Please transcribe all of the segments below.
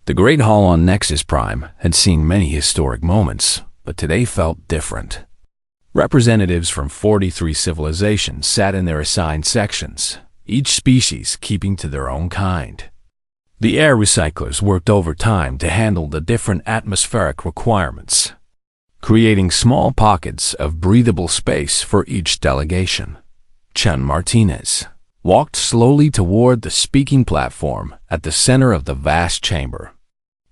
The Great Hall on Nexus Prime had seen many historic moments, but today felt different. Representatives from 43 civilizations sat in their assigned sections, each species keeping to their own kind. The air recyclers worked overtime to handle the different atmospheric requirements, creating small pockets of breathable space for each delegation. Chun Martinez walked slowly toward the speaking platform at the center of the vast chamber.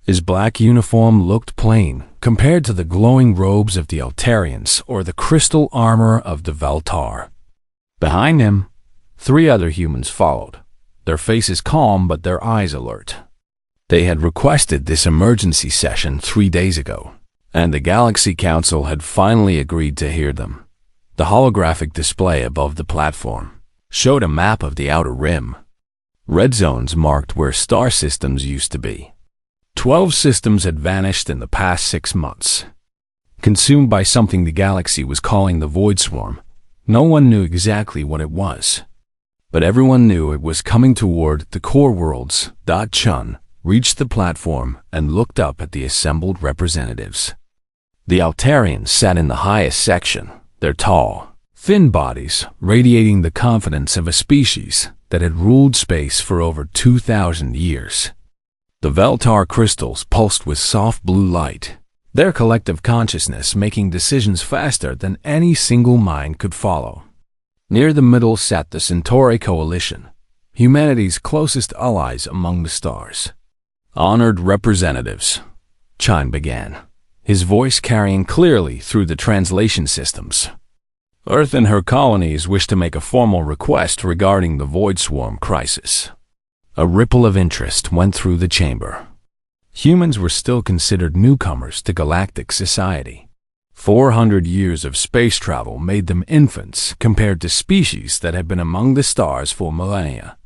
His black uniform looked plain compared to the glowing robes of the Altarians or the crystal armor of the Veltar. Behind him, 3 other humans followed, their faces calm but their eyes alert. They had requested this emergency session 3 days ago, and the Galaxy Council had finally agreed to hear them. The holographic display above the platform showed a map of the outer rim. Red zones marked where star systems used to be. 12 systems had vanished in the past 6 months, consumed by something the galaxy was calling the Void Swarm. No one knew exactly what it was, but everyone knew it was coming toward the core worlds. Chun reached the platform and looked up at the assembled representatives. The Altarians sat in the highest section, their tall, thin bodies radiating the confidence of a species that had ruled space for over 2,000 years. The Veltar crystals pulsed with soft blue light, their collective consciousness making decisions faster than any single mind could follow. Near the middle sat the Centauri Coalition, humanity's closest allies among the stars. Honored representatives, Chun began, his voice carrying clearly through the translation systems. Earth and her colonies wish to make a formal request regarding the Void Swarm crisis. A ripple of interest went through the chamber. Humans were still considered newcomers to galactic society. 400 years of space travel made them infants compared to species that had been among the stars for millennia.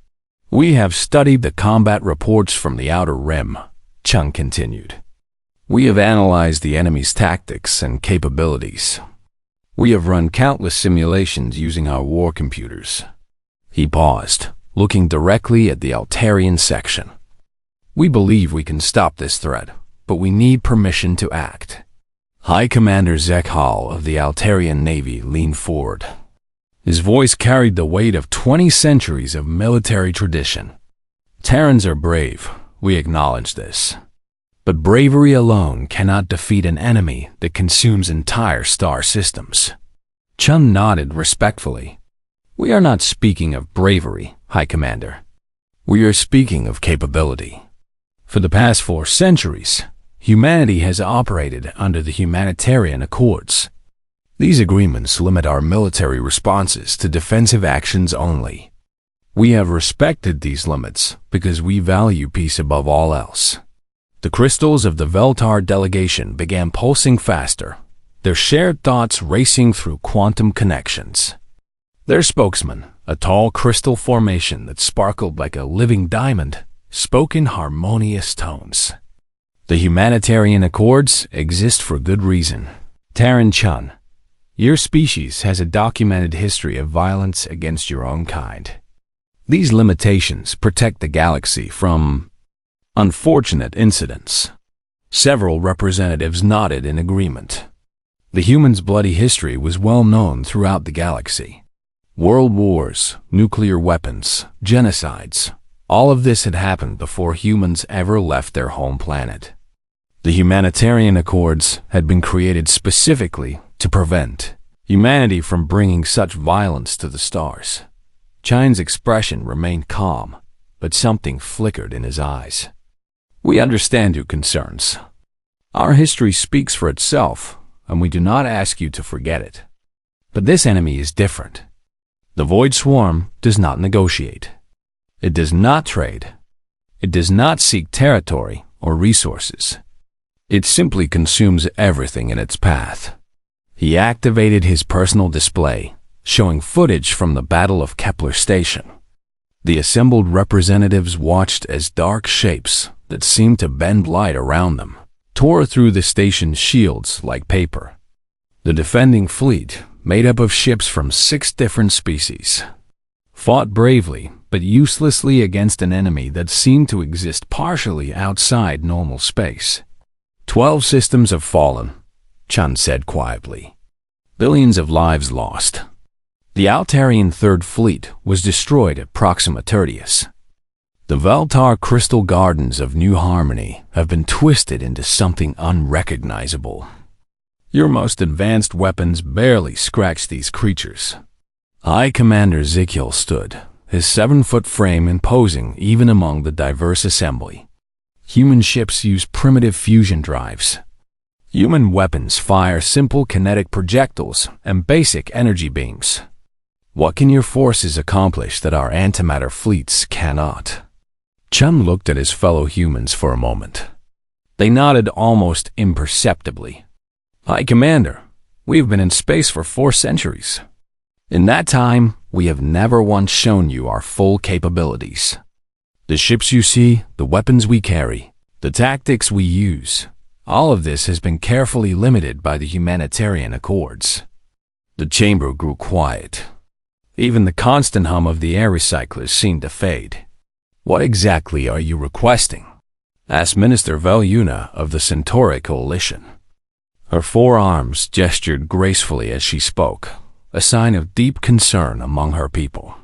We have studied the combat reports from the Outer Rim, Chun continued. We have analyzed the enemy's tactics and capabilities. We have run countless simulations using our war computers. He paused, looking directly at the Altarian section. We believe we can stop this threat, but we need permission to act. High Commander Zek Hall of the Altarian Navy leaned forward. His voice carried the weight of 20 centuries of military tradition. Terrans are brave, we acknowledge this. But bravery alone cannot defeat an enemy that consumes entire star systems. Chun nodded respectfully. We are not speaking of bravery, High Commander. We are speaking of capability. For the past 4 centuries, humanity has operated under the Humanitarian Accords. These agreements limit our military responses to defensive actions only. We have respected these limits because we value peace above all else. The crystals of the Veltar delegation began pulsing faster, their shared thoughts racing through quantum connections. Their spokesman, a tall crystal formation that sparkled like a living diamond, spoke in harmonious tones. The Humanitarian Accords exist for good reason. Terran Chun, your species has a documented history of violence against your own kind. These limitations protect the galaxy from unfortunate incidents. Several representatives nodded in agreement. The humans' bloody history was well known throughout the galaxy. World wars, nuclear weapons, genocides, all of this had happened before humans ever left their home planet. The Humanitarian Accords had been created specifically to prevent humanity from bringing such violence to the stars. Chun's expression remained calm, but something flickered in his eyes. We understand your concerns. Our history speaks for itself, and we do not ask you to forget it. But this enemy is different. The Void Swarm does not negotiate. It does not trade. It does not seek territory or resources. It simply consumes everything in its path. He activated his personal display, showing footage from the Battle of Kepler Station. The assembled representatives watched as dark shapes that seemed to bend light around them tore through the station's shields like paper. The defending fleet, made up of ships from 6 different species, fought bravely but uselessly against an enemy that seemed to exist partially outside normal space. 12 systems have fallen, Chun said quietly. Billions of lives lost. The Altarian Third Fleet was destroyed at Proxima Tertius. The Veltar crystal gardens of New Harmony have been twisted into something unrecognizable. Your most advanced weapons barely scratch these creatures. High Commander Ezekiel stood, his 7-foot frame imposing even among the diverse assembly. Human ships use primitive fusion drives. Human weapons fire simple kinetic projectiles and basic energy beams. What can your forces accomplish that our antimatter fleets cannot? Chun looked at his fellow humans for a moment. They nodded almost imperceptibly. High Commander, we have been in space for 4 centuries. In that time, we have never once shown you our full capabilities. The ships you see, the weapons we carry, the tactics we use, all of this has been carefully limited by the humanitarian accords. The chamber grew quiet. Even the constant hum of the air recyclers seemed to fade. What exactly are you requesting? Asked Minister Velyuna of the Centauri Coalition. Her 4 arms gestured gracefully as she spoke, a sign of deep concern among her people.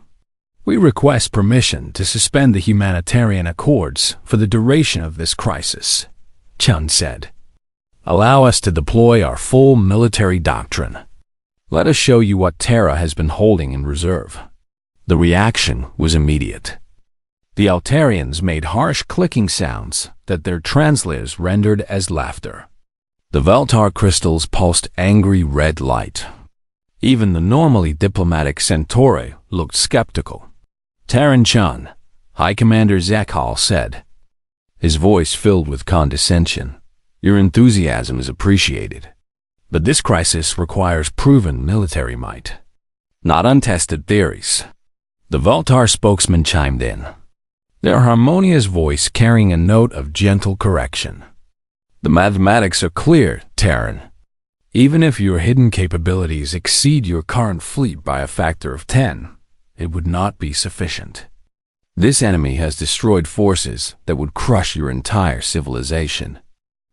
We request permission to suspend the humanitarian accords for the duration of this crisis, Chun said. Allow us to deploy our full military doctrine. Let us show you what Terra has been holding in reserve. The reaction was immediate. The Altarians made harsh clicking sounds that their translators rendered as laughter. The Veltar crystals pulsed angry red light. Even the normally diplomatic Centauri looked skeptical. Terran Chun, High Commander Zekhal said, his voice filled with condescension. Your enthusiasm is appreciated. But this crisis requires proven military might, not untested theories. The Veltar spokesman chimed in, their harmonious voice carrying a note of gentle correction. The mathematics are clear, Terran. Even if your hidden capabilities exceed your current fleet by a factor of 10, it would not be sufficient. This enemy has destroyed forces that would crush your entire civilization.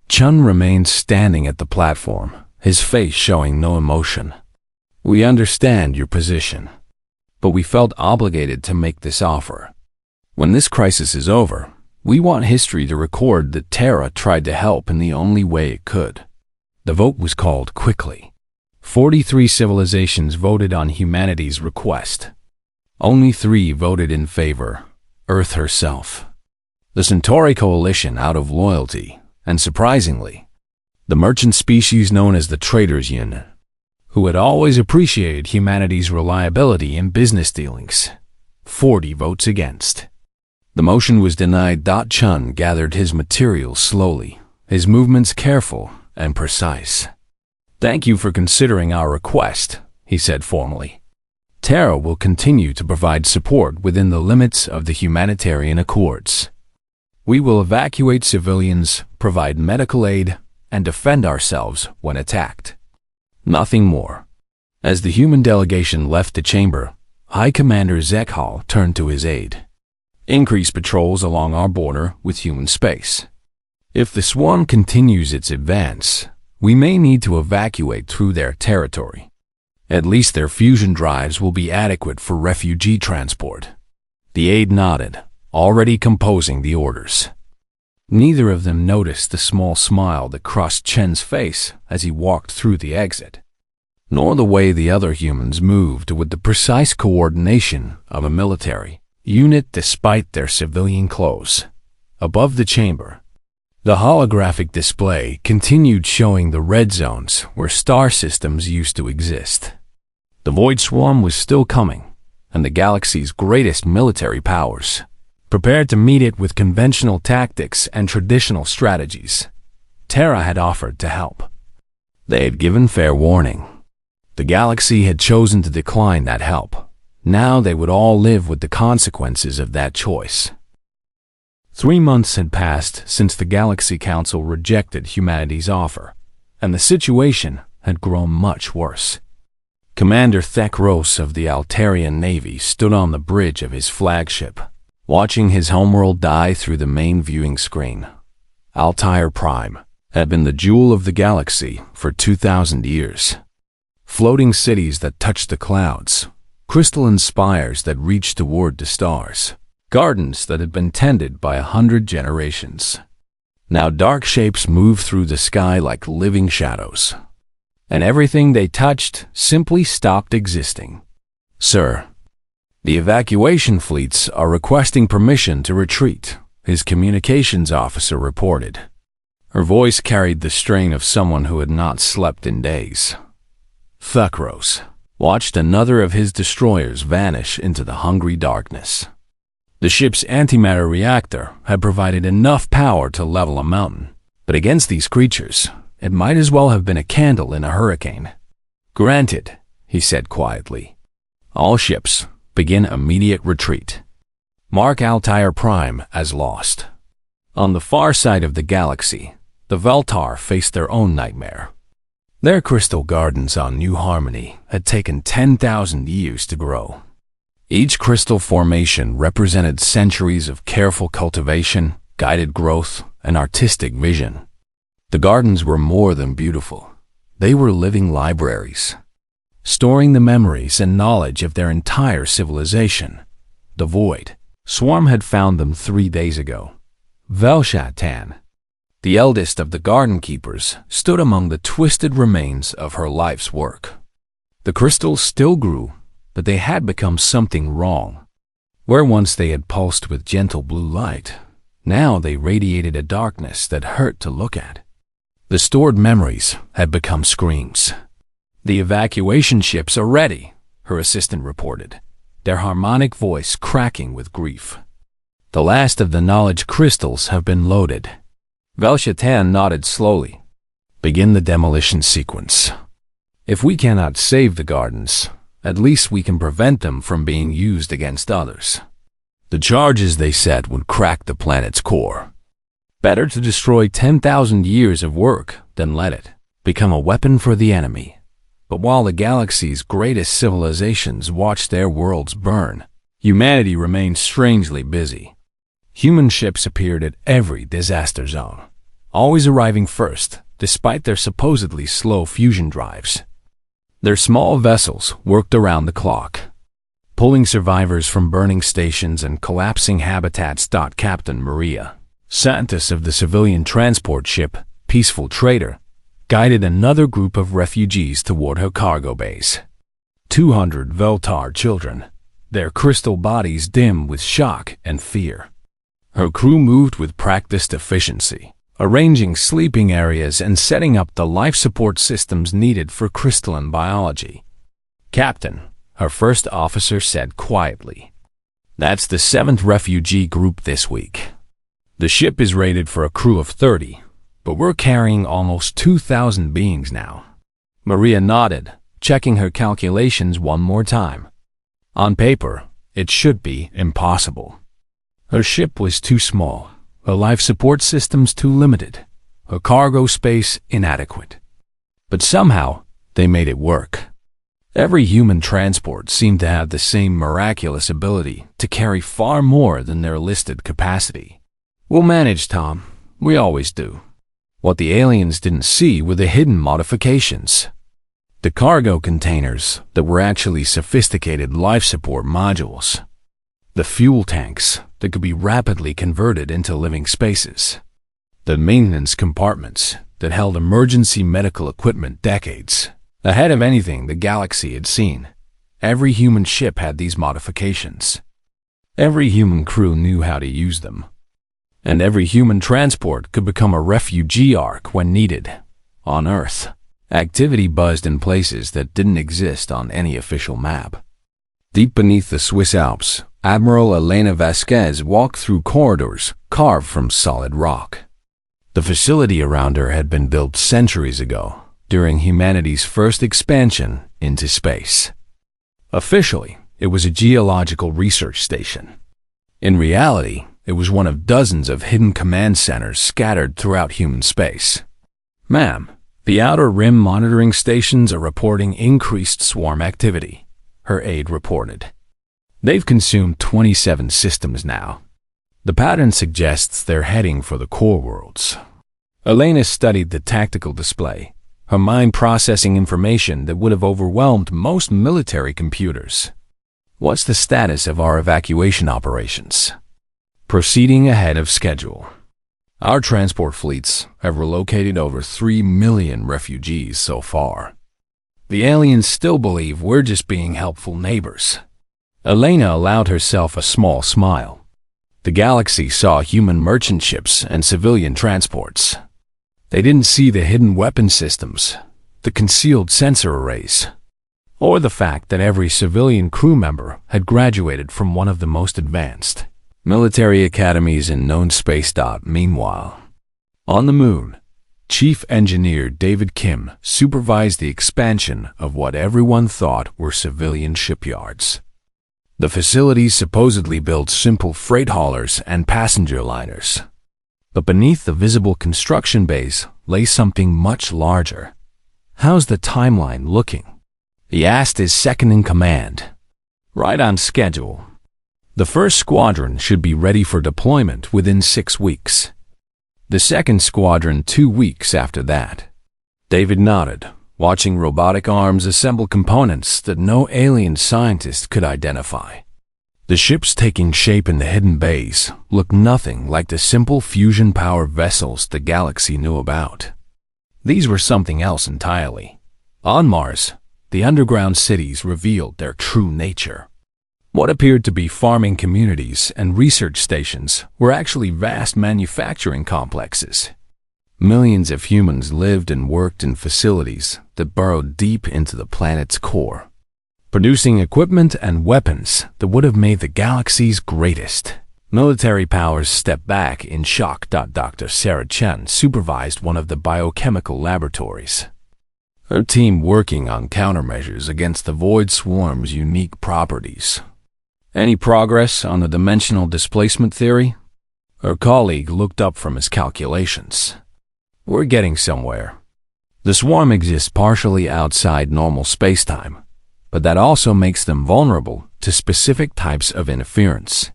Chun remained standing at the platform, his face showing no emotion. We understand your position, but we felt obligated to make this offer. When this crisis is over, we want history to record that Terra tried to help in the only way it could. The vote was called quickly. 43 civilizations voted on humanity's request. Only 3 voted in favor, Earth herself. The Centauri Coalition out of loyalty, and surprisingly, the merchant species known as the Traders Union, who had always appreciated humanity's reliability in business dealings. 40 votes against. The motion was denied. Chun gathered his materials slowly, his movements careful and precise. Thank you for considering our request, he said formally. Terra will continue to provide support within the limits of the humanitarian accords. We will evacuate civilians, provide medical aid, and defend ourselves when attacked. Nothing more. As the human delegation left the chamber, High Commander Zekhal turned to his aide. Increase patrols along our border with human space. If the swarm continues its advance, we may need to evacuate through their territory. At least their fusion drives will be adequate for refugee transport. The aide nodded, already composing the orders. Neither of them noticed the small smile that crossed Chen's face as he walked through the exit, nor the way the other humans moved with the precise coordination of a military unit despite their civilian clothes. Above the chamber, the holographic display continued showing the red zones where star systems used to exist. The Void Swarm was still coming, and the galaxy's greatest military powers prepared to meet it with conventional tactics and traditional strategies. Terra had offered to help. They had given fair warning. The galaxy had chosen to decline that help. Now they would all live with the consequences of that choice. 3 months had passed since the Galaxy Council rejected humanity's offer, and the situation had grown much worse. Commander Thekros of the Altarian Navy stood on the bridge of his flagship, watching his homeworld die through the main viewing screen. Altair Prime had been the jewel of the galaxy for 2,000 years. Floating cities that touched the clouds, crystalline spires that reached toward the stars, gardens that had been tended by 100 generations. Now dark shapes moved through the sky like living shadows, and everything they touched simply stopped existing. "Sir, the evacuation fleets are requesting permission to retreat," his communications officer reported. Her voice carried the strain of someone who had not slept in days. Thekros watched another of his destroyers vanish into the hungry darkness. The ship's antimatter reactor had provided enough power to level a mountain, but against these creatures, it might as well have been a candle in a hurricane. "Granted," he said quietly. "All ships begin immediate retreat. Mark Altair Prime as lost." On the far side of the galaxy, the Veltar faced their own nightmare. Their crystal gardens on New Harmony had taken 10,000 years to grow. Each crystal formation represented centuries of careful cultivation, guided growth, and artistic vision. The gardens were more than beautiful. They were living libraries, storing the memories and knowledge of their entire civilization. The Void Swarm had found them 3 days ago. Velshatan, the eldest of the garden keepers, stood among the twisted remains of her life's work. The crystals still grew, but they had become something wrong. Where once they had pulsed with gentle blue light, now they radiated a darkness that hurt to look at. The stored memories had become screams. "The evacuation ships are ready," her assistant reported, their harmonic voice cracking with grief. "The last of the knowledge crystals have been loaded." Velshatan nodded slowly. "Begin the demolition sequence. If we cannot save the gardens, at least we can prevent them from being used against others. The charges they set would crack the planet's core. Better to destroy 10,000 years of work than let it become a weapon for the enemy." But while the galaxy's greatest civilizations watched their worlds burn, humanity remained strangely busy. Human ships appeared at every disaster zone, always arriving first, despite their supposedly slow fusion drives. Their small vessels worked around the clock, pulling survivors from burning stations and collapsing habitats. Captain Maria Santos of the civilian transport ship Peaceful Trader guided another group of refugees toward her cargo base. 200 Veltar children, their crystal bodies dim with shock and fear. Her crew moved with practiced efficiency, arranging sleeping areas and setting up the life support systems needed for crystalline biology. "Captain," her first officer said quietly, "that's the 7th refugee group this week. The ship is rated for a crew of 30, but we're carrying almost 2,000 beings now." Maria nodded, checking her calculations one more time. On paper, it should be impossible. Her ship was too small, her life support systems too limited, her cargo space inadequate. But somehow, they made it work. Every human transport seemed to have the same miraculous ability to carry far more than their listed capacity. "We'll manage, Tom. We always do." What the aliens didn't see were the hidden modifications. The cargo containers that were actually sophisticated life support modules. The fuel tanks that could be rapidly converted into living spaces. The maintenance compartments that held emergency medical equipment decades ahead of anything the galaxy had seen. Every human ship had these modifications. Every human crew knew how to use them. And every human transport could become a refugee ark when needed. On Earth, activity buzzed in places that didn't exist on any official map. Deep beneath the Swiss Alps, Admiral Elena Vasquez walked through corridors carved from solid rock. The facility around her had been built centuries ago, during humanity's first expansion into space. Officially, it was a geological research station. In reality, it was one of dozens of hidden command centers scattered throughout human space. "Ma'am, The Outer Rim monitoring stations are reporting increased swarm activity, her aide reported. They've consumed 27 systems now. The pattern suggests they're heading for the core worlds. Elena studied the tactical display, her mind processing information that would have overwhelmed most military computers. What's the status of our evacuation operations? Proceeding ahead of schedule. Our transport fleets have relocated over 3 million refugees so far. The aliens still believe we're just being helpful neighbors. Elena allowed herself a small smile. The galaxy saw human merchant ships and civilian transports. They didn't see the hidden weapon systems, the concealed sensor arrays, or the fact that every civilian crew member had graduated from one of the most advanced military academies in known space. Meanwhile, on the moon, Chief Engineer David Kim supervised the expansion of what everyone thought were civilian shipyards. The facilities supposedly built simple freight haulers and passenger liners. But beneath the visible construction base lay something much larger. How's the timeline looking? He asked his second-in-command. Right on schedule. The first squadron should be ready for deployment within 6 weeks. The second squadron 2 weeks after that. David nodded, watching robotic arms assemble components that no alien scientist could identify. The ships taking shape in the hidden bays looked nothing like the simple fusion-powered vessels the galaxy knew about. These were something else entirely. On Mars, the underground cities revealed their true nature. What appeared to be farming communities and research stations were actually vast manufacturing complexes. Millions of humans lived and worked in facilities that burrowed deep into the planet's core, producing equipment and weapons that would have made the galaxy's greatest. Military powers stepped back in shock. Dr. Sarah Chen supervised one of the biochemical laboratories, her team working on countermeasures against the Void Swarm's unique properties. Any progress on the dimensional displacement theory? Her colleague looked up from his calculations. We're getting somewhere. The swarm exists partially outside normal spacetime, but that also makes them vulnerable to specific types of interference.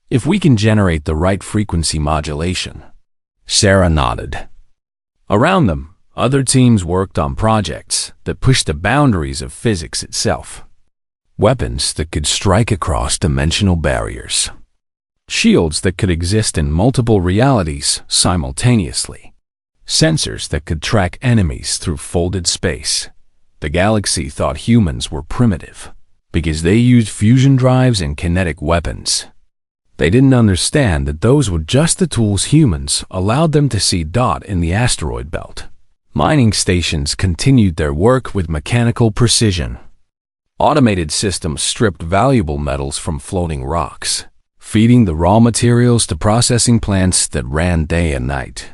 If we can generate the right frequency modulation. Sarah nodded. Around them, other teams worked on projects that pushed the boundaries of physics itself. Weapons that could strike across dimensional barriers. Shields that could exist in multiple realities simultaneously. Sensors that could track enemies through folded space. The galaxy thought humans were primitive because they used fusion drives and kinetic weapons. They didn't understand that those were just the tools humans allowed them to see. In the asteroid belt, mining stations continued their work with mechanical precision. Automated systems stripped valuable metals from floating rocks, feeding the raw materials to processing plants that ran day and night.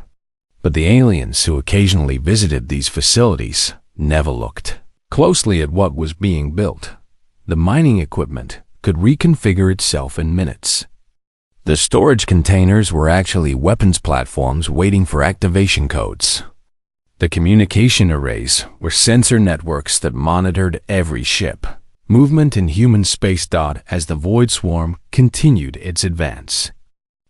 But the aliens who occasionally visited these facilities never looked closely at what was being built. The mining equipment could reconfigure itself in minutes. The storage containers were actually weapons platforms waiting for activation codes. The communication arrays were sensor networks that monitored every ship, movement in human space. As the Void Swarm continued its advance,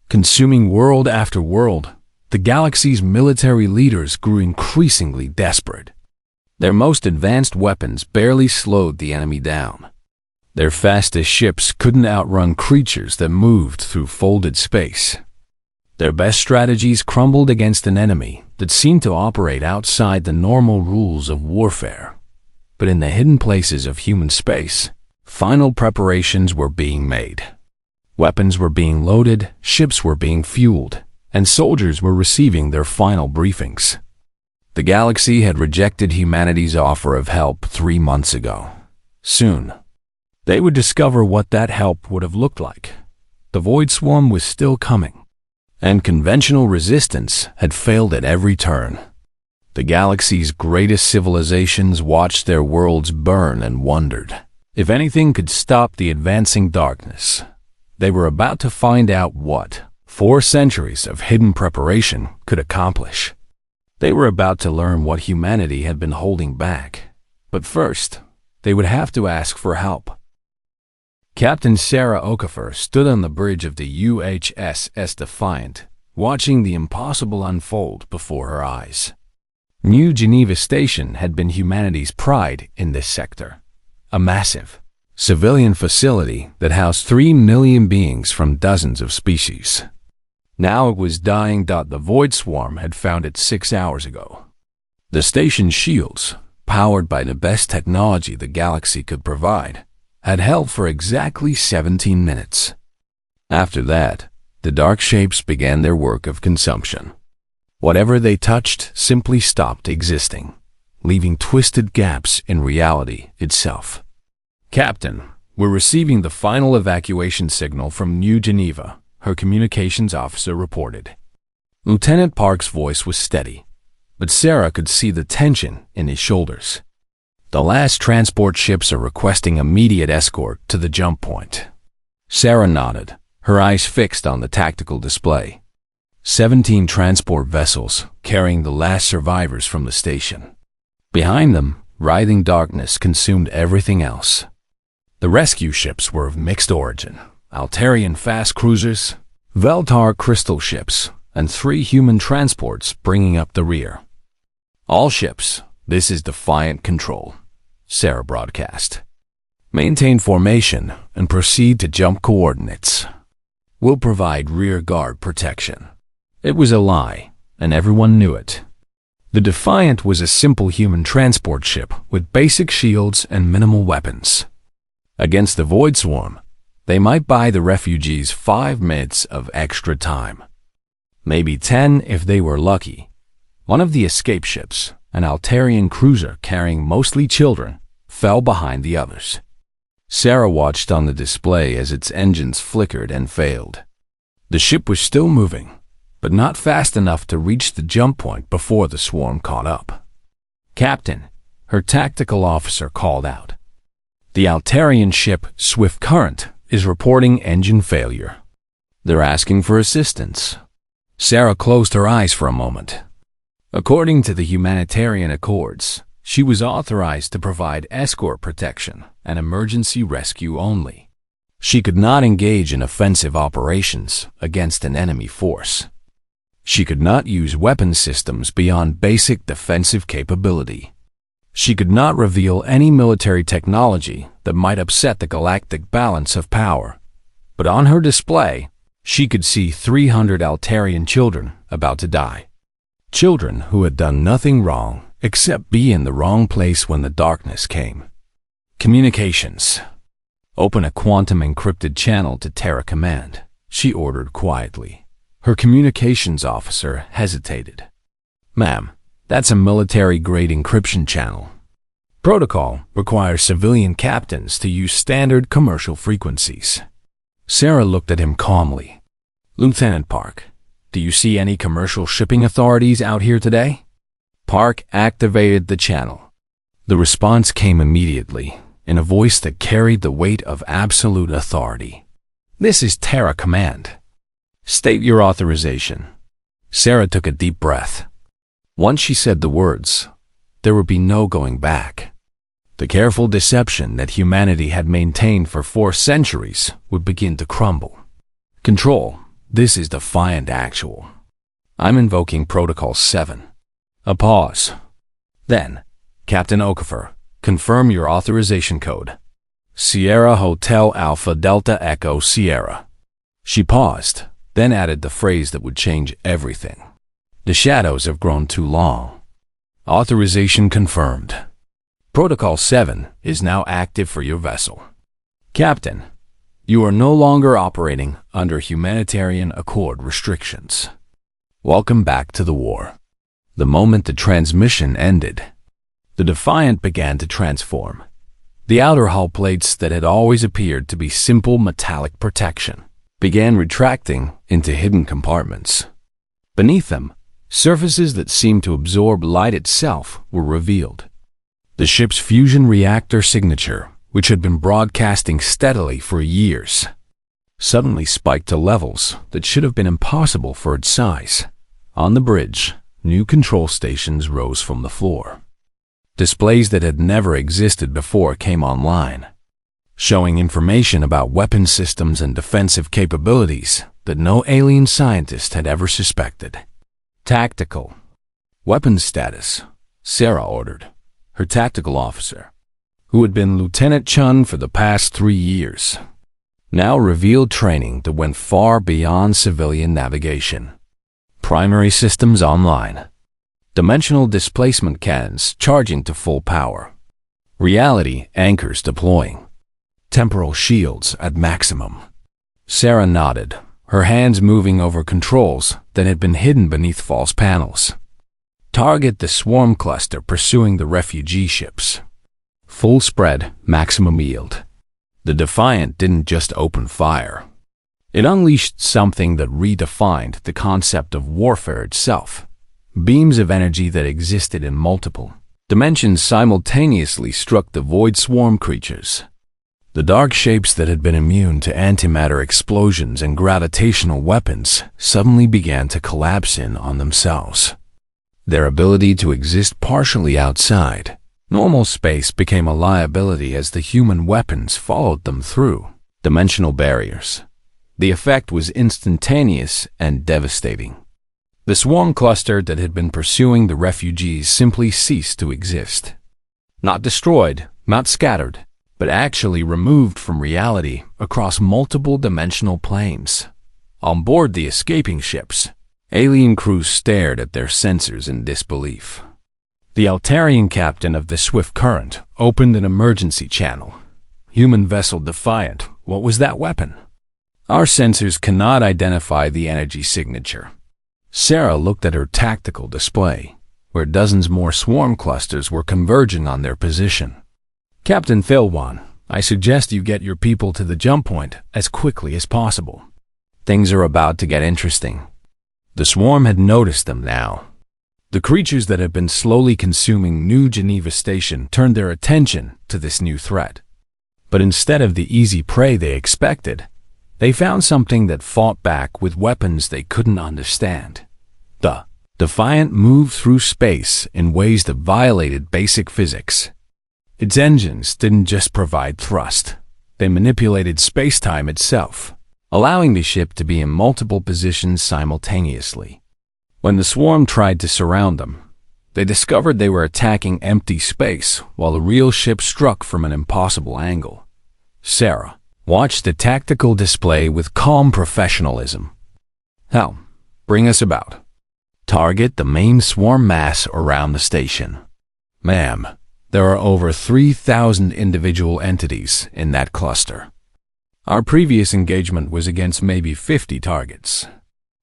consuming world after world, the galaxy's military leaders grew increasingly desperate. Their most advanced weapons barely slowed the enemy down. Their fastest ships couldn't outrun creatures that moved through folded space. Their best strategies crumbled against an enemy that seemed to operate outside the normal rules of warfare. But in the hidden places of human space, final preparations were being made. Weapons were being loaded, ships were being fueled, and soldiers were receiving their final briefings. The galaxy had rejected humanity's offer of help 3 months ago. Soon, they would discover what that help would have looked like. The Void Swarm was still coming, and conventional resistance had failed at every turn. The galaxy's greatest civilizations watched their worlds burn and wondered if anything could stop the advancing darkness. They were about to find out what 4 centuries of hidden preparation could accomplish. They were about to learn what humanity had been holding back. But first, they would have to ask for help. Captain Sarah Okafor stood on the bridge of the UHSS Defiant, watching the impossible unfold before her eyes. New Geneva Station had been humanity's pride in this sector, a massive civilian facility that housed 3 million beings from dozens of species. Now it was dying. The Void Swarm had found it 6 hours ago. The station's shields, powered by the best technology the galaxy could provide, had held for exactly 17 minutes. After that, the dark shapes began their work of consumption. Whatever they touched simply stopped existing, leaving twisted gaps in reality itself. "Captain, we're receiving the final evacuation signal from New Geneva," her communications officer reported. Lieutenant Park's voice was steady, but Sarah could see the tension in his shoulders. "The last transport ships are requesting immediate escort to the jump point." Sarah nodded, her eyes fixed on the tactical display. 17 transport vessels carrying the last survivors from the station. Behind them, writhing darkness consumed everything else. The rescue ships were of mixed origin: Altarian fast cruisers, Veltar crystal ships, and 3 human transports bringing up the rear. "All ships, this is Defiant Control," Sarah broadcast. "Maintain formation and proceed to jump coordinates. We'll provide rear guard protection." It was a lie, and everyone knew it. The Defiant was a simple human transport ship with basic shields and minimal weapons. Against the Void Swarm, they might buy the refugees 5 minutes of extra time. Maybe 10 if they were lucky. One of the escape ships, an Altarian cruiser carrying mostly children, fell behind the others. Sarah watched on the display as its engines flickered and failed. The ship was still moving, but not fast enough to reach the jump point before the swarm caught up. "Captain," her tactical officer called out. "The Altarian ship Swift Current is reporting engine failure. They're asking for assistance." Sarah closed her eyes for a moment. According to the humanitarian accords, she was authorized to provide escort protection and emergency rescue only. She could not engage in offensive operations against an enemy force. She could not use weapon systems beyond basic defensive capability. She could not reveal any military technology that might upset the galactic balance of power. But on her display, she could see 300 Altarian children about to die. Children who had done nothing wrong except be in the wrong place when the darkness came. "Communications. Open a quantum encrypted channel to Terra Command," she ordered quietly. Her communications officer hesitated. "Ma'am, that's a military-grade encryption channel. Protocol requires civilian captains to use standard commercial frequencies." Sarah looked at him calmly. "Lieutenant Park, do you see any commercial shipping authorities out here today?" Park activated the channel. The response came immediately, in a voice that carried the weight of absolute authority. "This is Terra Command. State your authorization." Sarah took a deep breath. Once she said the words, there would be no going back. The careful deception that humanity had maintained for 4 centuries would begin to crumble. "Control, this is Defiant Actual. I'm invoking Protocol 7. A pause. Then, Captain Okafor, confirm your authorization code. Sierra Hotel Alpha Delta Echo Sierra." She paused, then added the phrase that would change everything. "The shadows have grown too long. Authorization confirmed. Protocol 7 is now active for your vessel. Captain, you are no longer operating under humanitarian accord restrictions. Welcome back to the war." The moment the transmission ended, the Defiant began to transform. The outer hull plates that had always appeared to be simple metallic protection began retracting into hidden compartments. Beneath them, surfaces that seemed to absorb light itself were revealed. The ship's fusion reactor signature, which had been broadcasting steadily for years, suddenly spiked to levels that should have been impossible for its size. On the bridge, new control stations rose from the floor. Displays that had never existed before came online, showing information about weapon systems and defensive capabilities that no alien scientist had ever suspected. Tactical. Weapons status, Sarah ordered, her tactical officer, who had been Lieutenant Chun for the past 3 years, now revealed training that went far beyond civilian navigation. Primary systems online. Dimensional displacement cannons charging to full power. Reality anchors deploying. Temporal shields at maximum. Sarah nodded, her hands moving over controls that had been hidden beneath false panels. Target the swarm cluster pursuing the refugee ships. Full spread, maximum yield. The Defiant didn't just open fire. It unleashed something that redefined the concept of warfare itself. Beams of energy that existed in multiple dimensions simultaneously struck the void swarm creatures. The dark shapes that had been immune to antimatter explosions and gravitational weapons suddenly began to collapse in on themselves. Their ability to exist partially outside normal space became a liability as the human weapons followed them through dimensional barriers. The effect was instantaneous and devastating. The swarm cluster that had been pursuing the refugees simply ceased to exist. Not destroyed, not scattered, but actually removed from reality across multiple dimensional planes. On board the escaping ships, alien crews stared at their sensors in disbelief. The Altarian captain of the Swift Current opened an emergency channel. Human vessel Defiant, what was that weapon? Our sensors cannot identify the energy signature. Sarah looked at her tactical display, where dozens more swarm clusters were converging on their position. Captain Philwan, I suggest you get your people to the jump point as quickly as possible. Things are about to get interesting. The swarm had noticed them now. The creatures that had been slowly consuming New Geneva Station turned their attention to this new threat. But instead of the easy prey they expected, they found something that fought back with weapons they couldn't understand. The Defiant moved through space in ways that violated basic physics. Its engines didn't just provide thrust, they manipulated space-time itself, allowing the ship to be in multiple positions simultaneously. When the swarm tried to surround them, they discovered they were attacking empty space while the real ship struck from an impossible angle. Sarah watched the tactical display with calm professionalism. How? Bring us about. Target the main swarm mass around the station. Ma'am, there are over 3,000 individual entities in that cluster. Our previous engagement was against maybe 50 targets.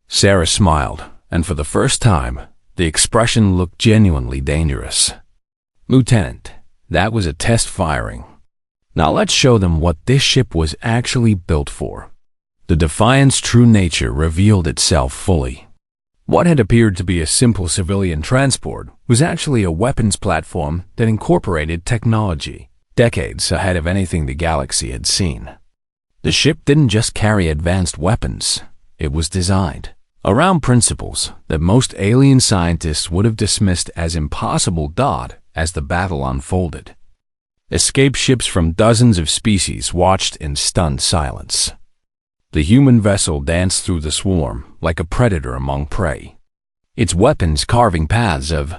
Sarah smiled, and for the first time, the expression looked genuinely dangerous. Lieutenant, that was a test firing. Now let's show them what this ship was actually built for. The Defiant's true nature revealed itself fully. What had appeared to be a simple civilian transport was actually a weapons platform that incorporated technology, decades ahead of anything the galaxy had seen. The ship didn't just carry advanced weapons, it was designed around principles that most alien scientists would have dismissed as impossible as the battle unfolded. Escape ships from dozens of species watched in stunned silence. The human vessel danced through the swarm like a predator among prey, its weapons carving paths of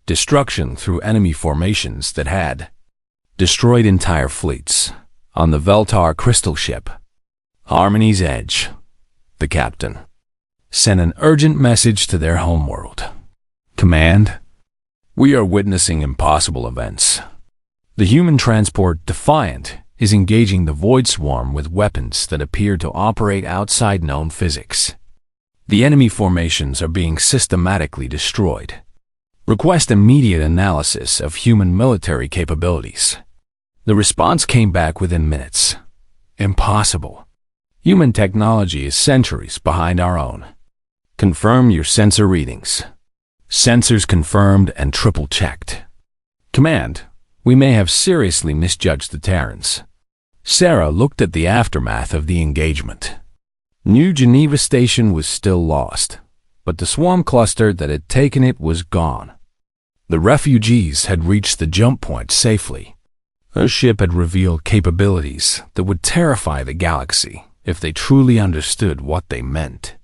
destruction through enemy formations that had destroyed entire fleets. On the Veltar crystal ship, Harmony's Edge, the captain sent an urgent message to their homeworld. Command, we are witnessing impossible events. The human transport Defiant is engaging the Void Swarm with weapons that appear to operate outside known physics. The enemy formations are being systematically destroyed. Request immediate analysis of human military capabilities. The response came back within minutes. Impossible. Human technology is centuries behind our own. Confirm your sensor readings. Sensors confirmed and triple-checked. Command, we may have seriously misjudged the Terrans. Sarah looked at the aftermath of the engagement. New Geneva Station was still lost, but the swarm cluster that had taken it was gone. The refugees had reached the jump point safely. Her ship had revealed capabilities that would terrify the galaxy if they truly understood what they meant.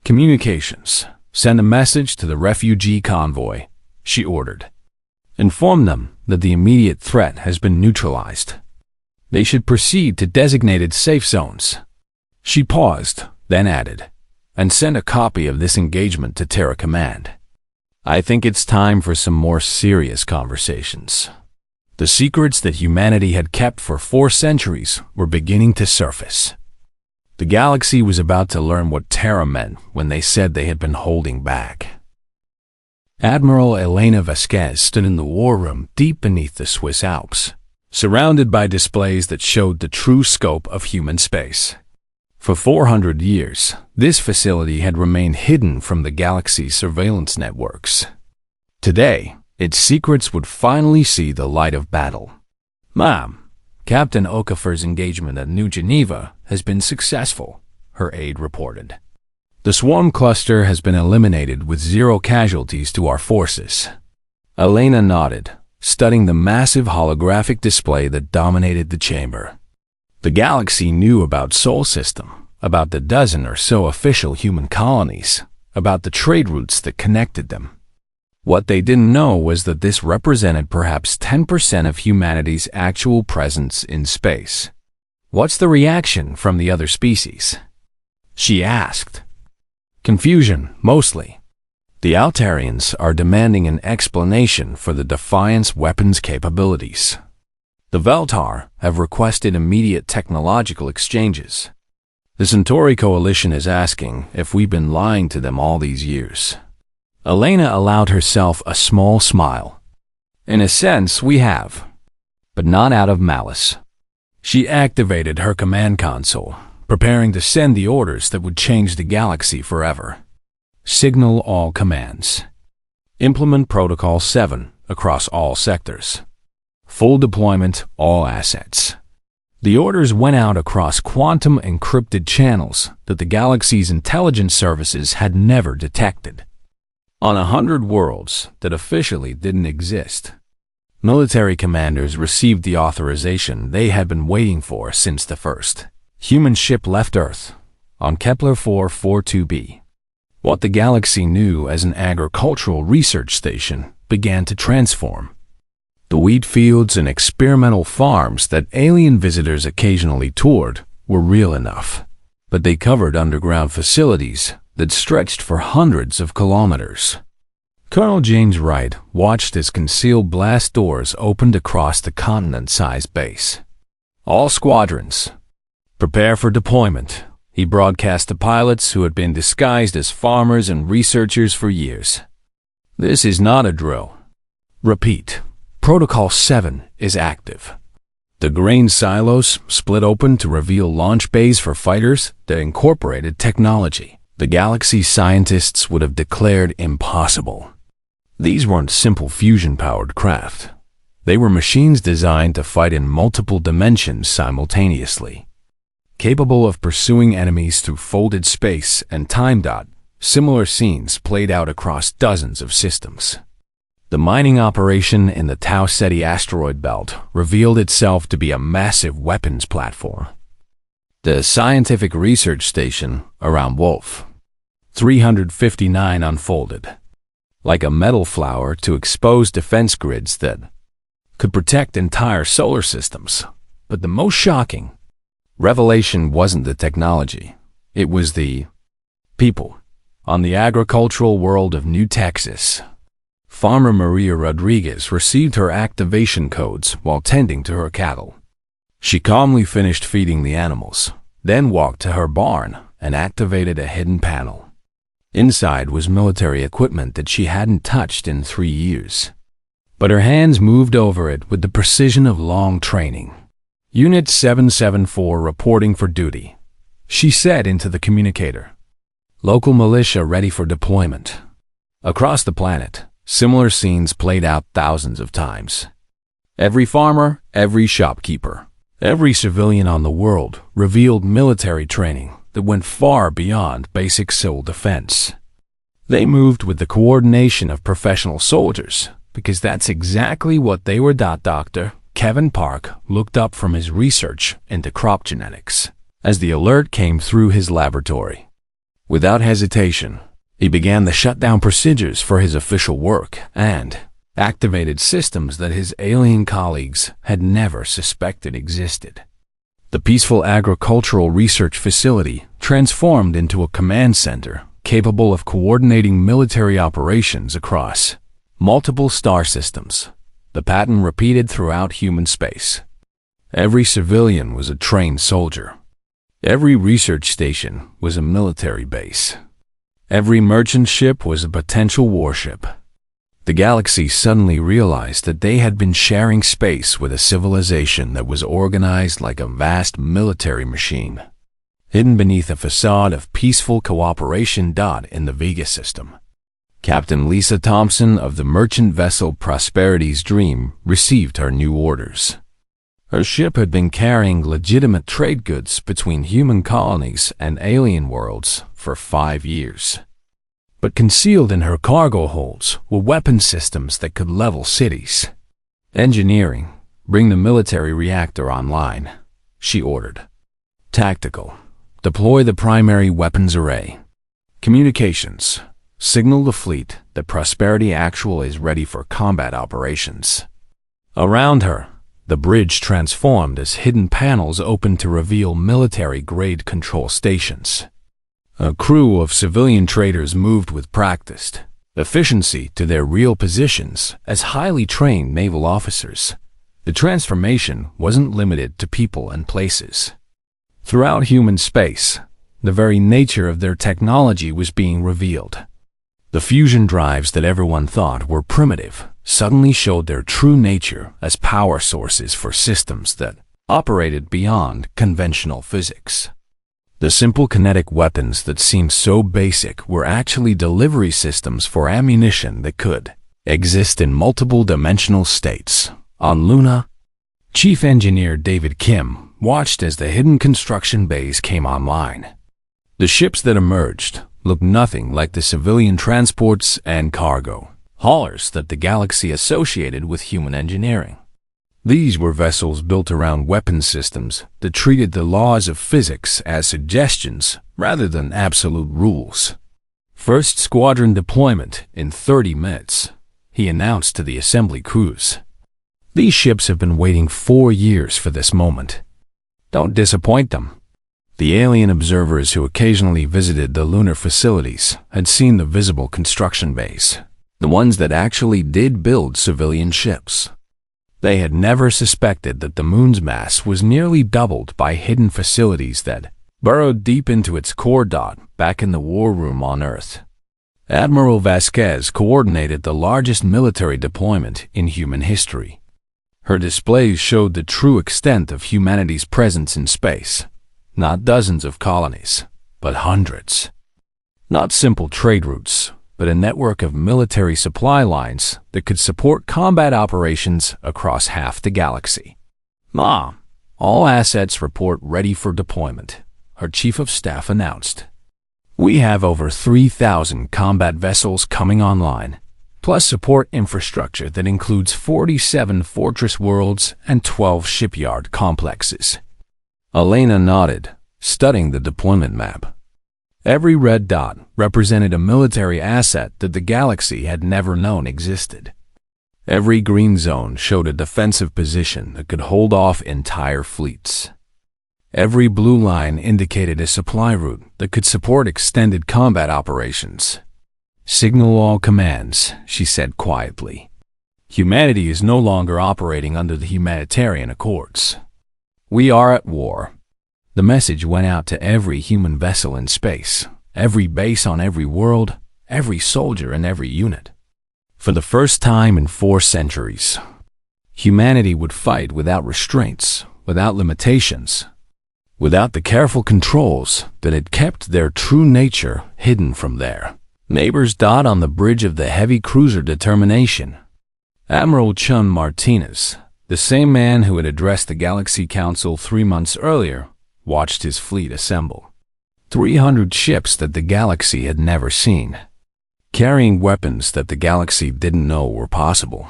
Communications. Send a message to the refugee convoy, she ordered. Inform them that the immediate threat has been neutralized. They should proceed to designated safe zones. She paused, then added, and send a copy of this engagement to Terra Command. I think it's time for some more serious conversations. The secrets that humanity had kept for 4 centuries were beginning to surface. The galaxy was about to learn what Terra meant when they said they had been holding back. Admiral Elena Vasquez stood in the war room deep beneath the Swiss Alps, surrounded by displays that showed the true scope of human space. For 400 years, this facility had remained hidden from the galaxy's surveillance networks. Today, its secrets would finally see the light of battle. Ma'am, Captain Okafor's engagement at New Geneva has been successful, her aide reported. The swarm cluster has been eliminated with 0 casualties to our forces. Elena nodded, studying the massive holographic display that dominated the chamber. The galaxy knew about Sol System, about the dozen or so official human colonies, about the trade routes that connected them. What they didn't know was that this represented perhaps 10% of humanity's actual presence in space. What's the reaction from the other species? She asked. Confusion, mostly. The Altarians are demanding an explanation for the Defiance weapons capabilities. The Veltar have requested immediate technological exchanges. The Centauri Coalition is asking if we've been lying to them all these years. Elena allowed herself a small smile. In a sense, we have, but not out of malice. She activated her command console, preparing to send the orders that would change the galaxy forever. Signal all commands. Implement Protocol 7 across all sectors. Full deployment all assets. The orders went out across quantum encrypted channels that the galaxy's intelligence services had never detected. On 100 worlds that officially didn't exist, military commanders received the authorization they had been waiting for since the first human ship left Earth on Kepler 442b. What the galaxy knew as an agricultural research station began to transform. The wheat fields and experimental farms that alien visitors occasionally toured were real enough, but they covered underground facilities that stretched for hundreds of kilometers. Colonel James Wright watched as concealed blast doors opened across the continent-sized base. All squadrons, prepare for deployment, he broadcast to pilots who had been disguised as farmers and researchers for years. This is not a drill. Repeat, Protocol 7 is active. The grain silos split open to reveal launch bays for fighters that incorporated technology the galaxy's scientists would have declared impossible. These weren't simple fusion-powered craft. They were machines designed to fight in multiple dimensions simultaneously, capable of pursuing enemies through folded space and time. Similar scenes played out across dozens of systems. The mining operation in the Tau Ceti asteroid belt revealed itself to be a massive weapons platform. The scientific research station around Wolf 359 unfolded, like a metal flower to expose defense grids that could protect entire solar systems. But the most shocking revelation wasn't the technology, it was the people. On the agricultural world of New Texas, farmer Maria Rodriguez received her activation codes while tending to her cattle. She calmly finished feeding the animals, then walked to her barn and activated a hidden panel. Inside was military equipment that she hadn't touched in 3 years, but her hands moved over it with the precision of long training. Unit 774 reporting for duty, she said into the communicator. Local militia ready for deployment. Across the planet, similar scenes played out thousands of times. Every farmer, every shopkeeper, every civilian on the world revealed military training that went far beyond basic civil defense. They moved with the coordination of professional soldiers, because that's exactly what they were. Dr. Kevin Park looked up from his research into crop genetics as the alert came through his laboratory. Without hesitation, he began the shutdown procedures for his official work and activated systems that his alien colleagues had never suspected existed. The peaceful agricultural research facility transformed into a command center capable of coordinating military operations across multiple star systems, the pattern repeated throughout human space. Every civilian was a trained soldier. Every research station was a military base. Every merchant ship was a potential warship. The galaxy suddenly realized that they had been sharing space with a civilization that was organized like a vast military machine, hidden beneath a facade of peaceful cooperation. In the Vega system, Captain Lisa Thompson of the merchant vessel Prosperity's Dream received her new orders. Her ship had been carrying legitimate trade goods between human colonies and alien worlds for 5 years. But concealed in her cargo holds were weapon systems that could level cities. Engineering, bring the military reactor online, she ordered. Tactical, deploy the primary weapons array. Communications, signal the fleet that Prosperity Actual is ready for combat operations. Around her, the bridge transformed as hidden panels opened to reveal military-grade control stations. A crew of civilian traders moved with practiced efficiency to their real positions as highly trained naval officers. The transformation wasn't limited to people and places. Throughout human space, the very nature of their technology was being revealed. The fusion drives that everyone thought were primitive suddenly showed their true nature as power sources for systems that operated beyond conventional physics. The simple kinetic weapons that seemed so basic were actually delivery systems for ammunition that could exist in multiple dimensional states. On Luna, Chief Engineer David Kim watched as the hidden construction bays came online. The ships that emerged looked nothing like the civilian transports and cargo haulers that the galaxy associated with human engineering. These were vessels built around weapon systems that treated the laws of physics as suggestions rather than absolute rules. First squadron deployment in 30 minutes, he announced to the assembly crews. These ships have been waiting 4 years for this moment. Don't disappoint them. The alien observers who occasionally visited the lunar facilities had seen the visible construction bays, the ones that actually did build civilian ships. They had never suspected that the moon's mass was nearly doubled by hidden facilities that burrowed deep into its core. Back in the war room on Earth, Admiral Vasquez coordinated the largest military deployment in human history. Her displays showed the true extent of humanity's presence in space. Not dozens of colonies, but hundreds. Not simple trade routes, but a network of military supply lines that could support combat operations across half the galaxy. All assets report ready for deployment, her chief of staff announced. We have over 3,000 combat vessels coming online, plus support infrastructure that includes 47 fortress worlds and 12 shipyard complexes. Elena nodded, studying the deployment map. Every red dot represented a military asset that the galaxy had never known existed. Every green zone showed a defensive position that could hold off entire fleets. Every blue line indicated a supply route that could support extended combat operations. Signal all commands, she said quietly. Humanity is no longer operating under the humanitarian accords. We are at war. The message went out to every human vessel in space, every base on every world, every soldier in every unit. For the first time in 4 centuries, humanity would fight without restraints, without limitations, without the careful controls that had kept their true nature hidden from their neighbors. On the bridge of the heavy cruiser Determination, Admiral Chun Martinez, the same man who had addressed the Galaxy Council 3 months earlier, watched his fleet assemble. 300 ships that the galaxy had never seen. carrying weapons that the galaxy didn't know were possible.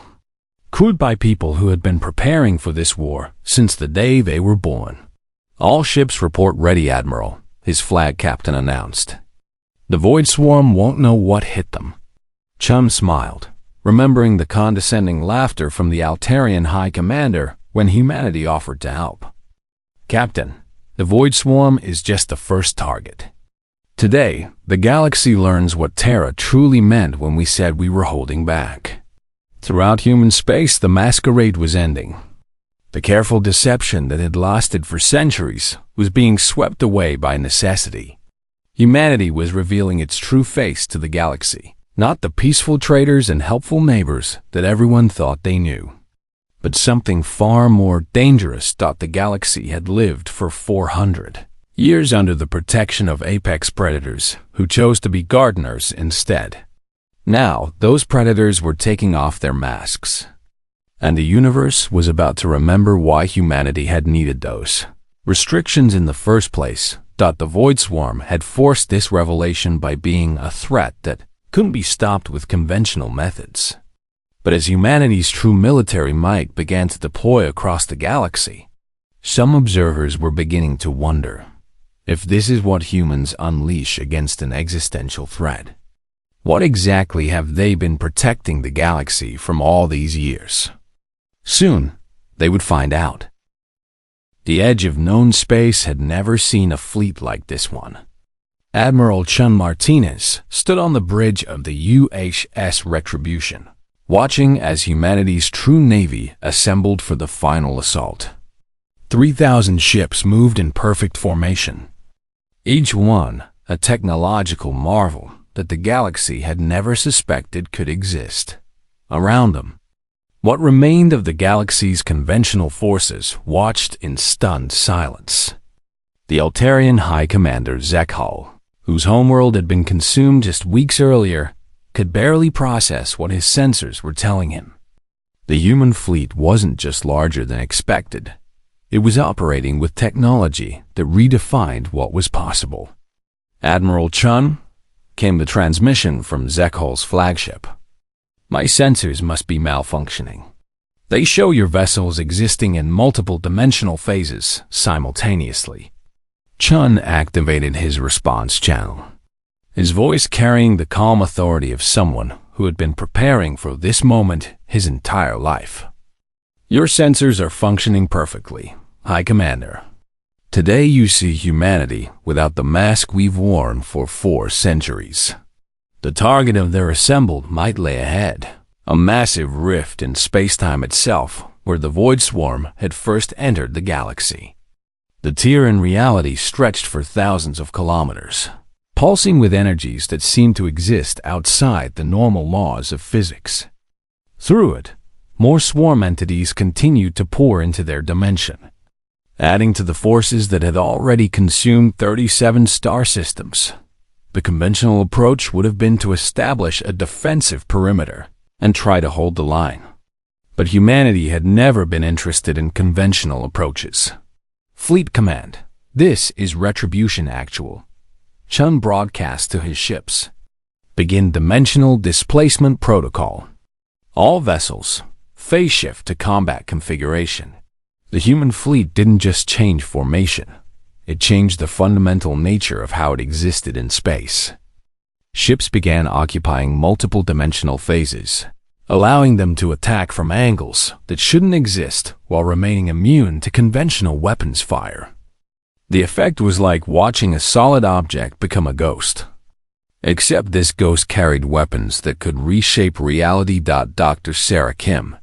Crewed by people who had been preparing for this war since the day they were born. "All ships report ready, Admiral," his flag captain announced. "The Void Swarm won't know what hit them." Chun smiled, remembering the condescending laughter from the Altarian High Commander when humanity offered to help. "Captain, the Void Swarm is just the first target. Today, the galaxy learns what Terra truly meant when we said we were holding back." Throughout human space, the masquerade was ending. The careful deception that had lasted for centuries was being swept away by necessity. Humanity was revealing its true face to the galaxy, not the peaceful traders and helpful neighbors that everyone thought they knew, but something far more dangerous that the galaxy had lived for 400 years under the protection of apex predators who chose to be gardeners instead. Now, those predators were taking off their masks, and the universe was about to remember why humanity had needed those restrictions in the first place. The Void Swarm had forced this revelation by being a threat that couldn't be stopped with conventional methods. But as humanity's true military might began to deploy across the galaxy, some observers were beginning to wonder if this is what humans unleash against an existential threat. What exactly have they been protecting the galaxy from all these years? Soon, they would find out. The edge of known space had never seen a fleet like this one. Admiral Chun Martinez stood on the bridge of the USS Retribution, watching as humanity's true navy assembled for the final assault. 3,000 ships moved in perfect formation, each one a technological marvel that the galaxy had never suspected could exist. Around them, what remained of the galaxy's conventional forces watched in stunned silence. The Altarian High Commander Zekhal, whose homeworld had been consumed just weeks earlier, could barely process what his sensors were telling him. The human fleet wasn't just larger than expected. It was operating with technology that redefined what was possible. "Admiral Chun," came the transmission from Zekhal's flagship. "My sensors must be malfunctioning. They show your vessels existing in multiple dimensional phases simultaneously." Chun activated his response channel, his voice carrying the calm authority of someone who had been preparing for this moment his entire life. "Your sensors are functioning perfectly, High Commander. Today you see humanity without the mask we've worn for 4 centuries. The target of their assembled might lay ahead, a massive rift in space-time itself where the Void Swarm had first entered the galaxy. The tier in reality stretched for thousands of kilometers, pulsing with energies that seemed to exist outside the normal laws of physics. Through it, more swarm entities continued to pour into their dimension, adding to the forces that had already consumed 37 star systems. The conventional approach would have been to establish a defensive perimeter and try to hold the line. But humanity had never been interested in conventional approaches. "Fleet Command, this is Retribution Actual." Chun broadcast to his ships. "Begin Dimensional Displacement Protocol. All vessels, phase shift to combat configuration." The human fleet didn't just change formation. It changed the fundamental nature of how it existed in space. Ships began occupying multiple dimensional phases, allowing them to attack from angles that shouldn't exist while remaining immune to conventional weapons fire. The effect was like watching a solid object become a ghost. Except this ghost carried weapons that could reshape reality. Dr. Sarah Kim,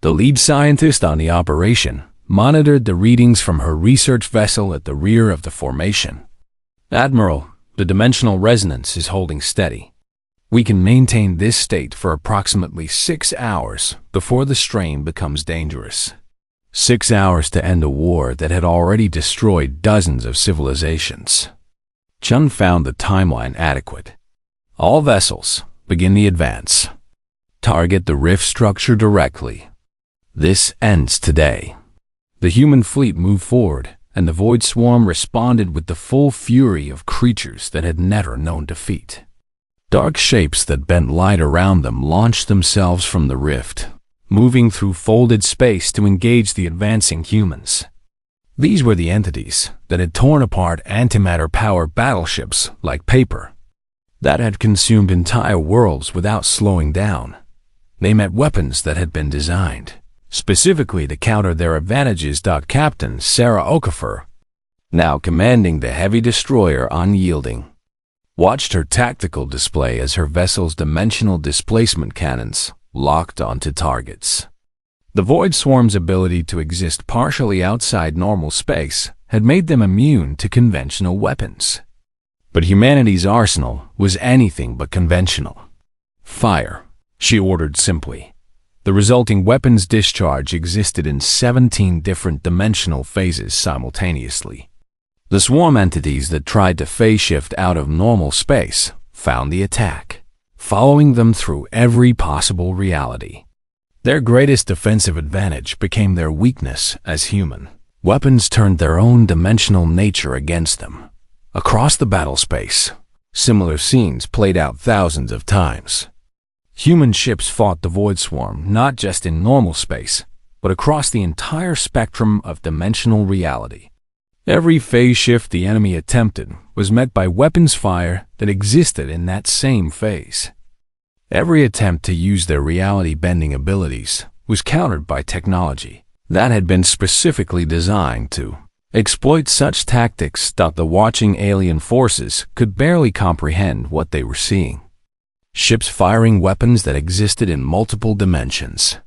the lead scientist on the operation, monitored the readings from her research vessel at the rear of the formation. "Admiral, the dimensional resonance is holding steady. We can maintain this state for approximately 6 hours before the strain becomes dangerous." 6 hours to end a war that had already destroyed dozens of civilizations. Chun found the timeline adequate. "All vessels, begin the advance. Target the rift structure directly. This ends today." The human fleet moved forward, and the Void Swarm responded with the full fury of creatures that had never known defeat. Dark shapes that bent light around them launched themselves from the rift, moving through folded space to engage the advancing humans. These were the entities that had torn apart antimatter-powered battleships like paper, that had consumed entire worlds without slowing down. They met weapons that had been designed specifically to counter their advantages. Captain Sarah Okafor, now commanding the heavy destroyer Unyielding, watched her tactical display as her vessel's dimensional displacement cannons locked onto targets. The Void Swarm's ability to exist partially outside normal space had made them immune to conventional weapons. But humanity's arsenal was anything but conventional. Fire, she ordered simply. The resulting weapons discharge existed in 17 different dimensional phases simultaneously. The swarm entities that tried to phase shift out of normal space found the attack, following them through every possible reality. Their greatest defensive advantage became their weakness as human. Weapons turned their own dimensional nature against them. Across the battle space, similar scenes played out thousands of times. Human ships fought the Void Swarm not just in normal space, but across the entire spectrum of dimensional reality. Every phase shift the enemy attempted was met by weapons fire that existed in that same phase. Every attempt to use their reality-bending abilities was countered by technology that had been specifically designed to exploit such tactics that the watching alien forces could barely comprehend what they were seeing. Ships firing weapons that existed in multiple dimensions.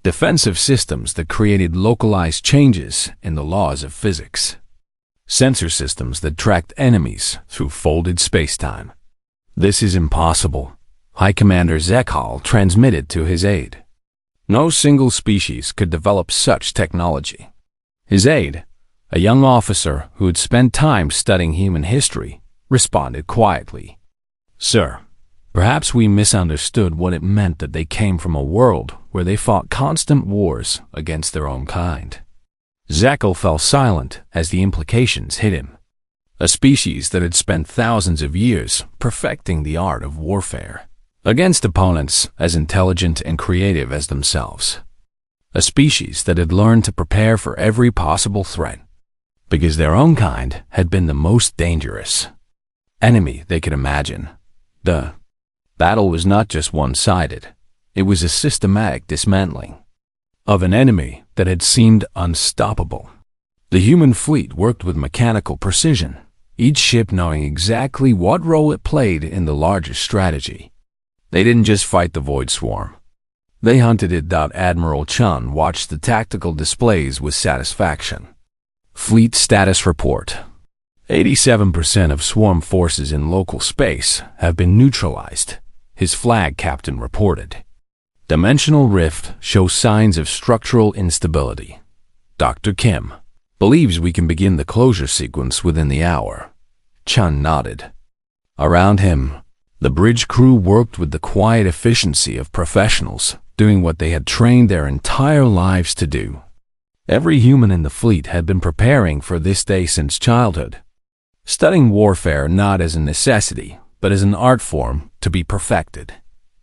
Defensive systems that created localized changes in the laws of physics. Sensor systems that tracked enemies through folded spacetime. "This is impossible," High Commander Zekhal transmitted to his aide. No single species could develop such technology. His aide, a young officer who had spent time studying human history, responded quietly, "Sir, perhaps we misunderstood what it meant that they came from a world where they fought constant wars against their own kind." Zekhal fell silent as the implications hit him. A species that had spent thousands of years perfecting the art of warfare against opponents as intelligent and creative as themselves. A species that had learned to prepare for every possible threat, because their own kind had been the most dangerous enemy they could imagine. The battle was not just one-sided. It was a systematic dismantling of an enemy that had seemed unstoppable. The human fleet worked with mechanical precision, each ship knowing exactly what role it played in the larger strategy. They didn't just fight the Void Swarm. They hunted it. Admiral Chun watched the tactical displays with satisfaction. Fleet status report. 87% of swarm forces in local space have been neutralized, his flag captain reported. Dimensional rift shows signs of structural instability. Dr. Kim believes we can begin the closure sequence within the hour. Chun nodded. Around him, the bridge crew worked with the quiet efficiency of professionals, doing what they had trained their entire lives to do. Every human in the fleet had been preparing for this day since childhood, studying warfare not as a necessity, but as an art form to be perfected.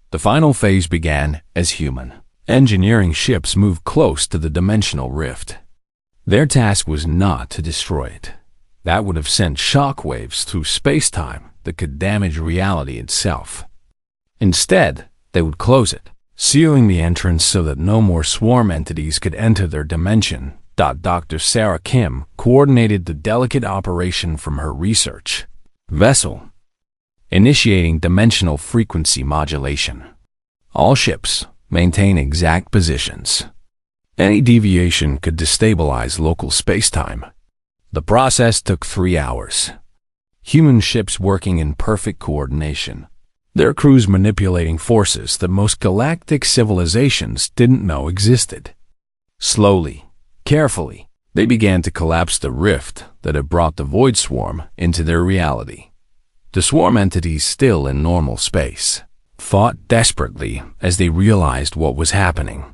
The final phase began as human engineering ships moved close to the dimensional rift. Their task was not to destroy it. That would have sent shockwaves through space-time that could damage reality itself. Instead, they would close it, sealing the entrance so that no more swarm entities could enter their dimension. Dr. Sarah Kim coordinated the delicate operation from her research vessel, initiating dimensional frequency modulation. All ships maintain exact positions. Any deviation could destabilize local spacetime. The process took 3 hours. Human ships working in perfect coordination, their crews manipulating forces that most galactic civilizations didn't know existed. Slowly, carefully, they began to collapse the rift that had brought the Void Swarm into their reality. The swarm entities still in normal space fought desperately as they realized what was happening.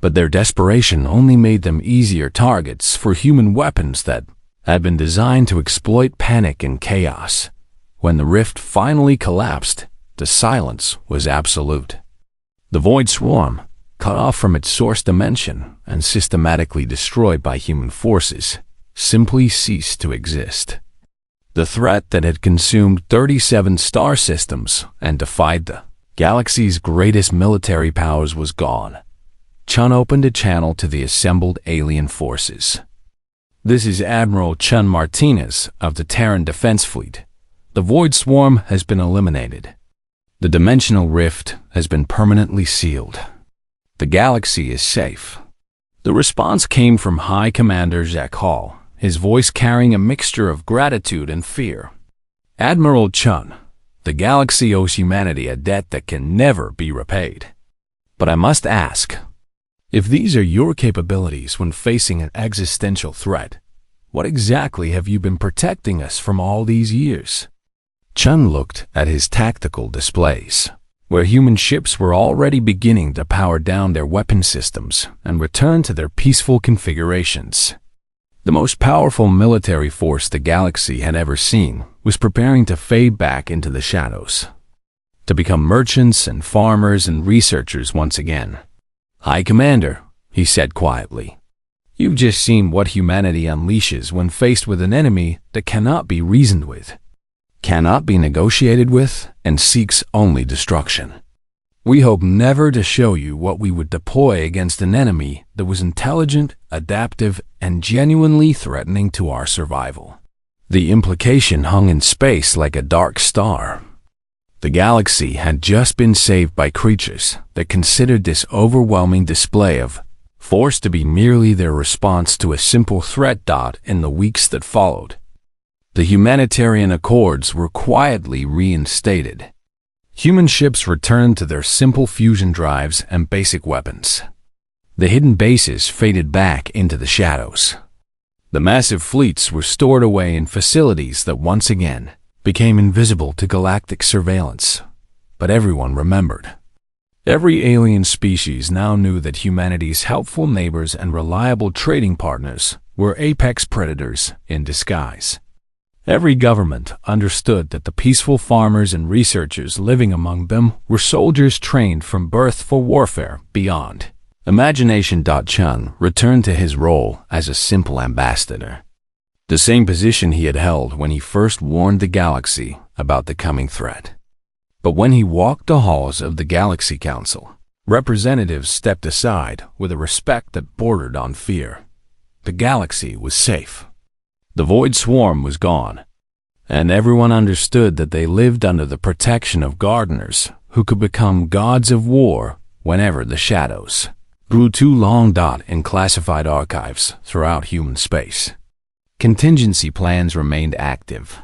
But their desperation only made them easier targets for human weapons that had been designed to exploit panic and chaos. When the rift finally collapsed, the silence was absolute. The void swarm, cut off from its source dimension and systematically destroyed by human forces, simply ceased to exist. The threat that had consumed 37 star systems and defied the galaxy's greatest military powers was gone. Chun opened a channel to the assembled alien forces. "This is Admiral Chun Martinez of the Terran Defense Fleet. The Void Swarm has been eliminated. The dimensional rift has been permanently sealed. The galaxy is safe." The response came from High Commander Zach Hall, his voice carrying a mixture of gratitude and fear. "Admiral Chun, the galaxy owes humanity a debt that can never be repaid. But I must ask, if these are your capabilities when facing an existential threat, what exactly have you been protecting us from all these years?" Chun looked at his tactical displays, where human ships were already beginning to power down their weapon systems and return to their peaceful configurations. The most powerful military force the galaxy had ever seen was preparing to fade back into the shadows, to become merchants and farmers and researchers once again. "High Commander," he said quietly, "you've just seen what humanity unleashes when faced with an enemy that cannot be reasoned with, cannot be negotiated with, and seeks only destruction. We hope never to show you what we would deploy against an enemy that was intelligent, adaptive, and genuinely threatening to our survival." The implication hung in space like a dark star. The galaxy had just been saved by creatures that considered this overwhelming display of force to be merely their response to a simple threat. In the weeks that followed, the humanitarian accords were quietly reinstated. Human ships returned to their simple fusion drives and basic weapons. The hidden bases faded back into the shadows. The massive fleets were stored away in facilities that once again became invisible to galactic surveillance. But everyone remembered. Every alien species now knew that humanity's helpful neighbors and reliable trading partners were apex predators in disguise. Every government understood that the peaceful farmers and researchers living among them were soldiers trained from birth for warfare beyond. Imagination. Chun returned to his role as a simple ambassador, the same position he had held when he first warned the galaxy about the coming threat. But when he walked the halls of the Galaxy Council, representatives stepped aside with a respect that bordered on fear. The galaxy was safe. The Void Swarm was gone, and everyone understood that they lived under the protection of gardeners who could become gods of war whenever the shadows grew too long. In classified archives throughout human space, contingency plans remained active.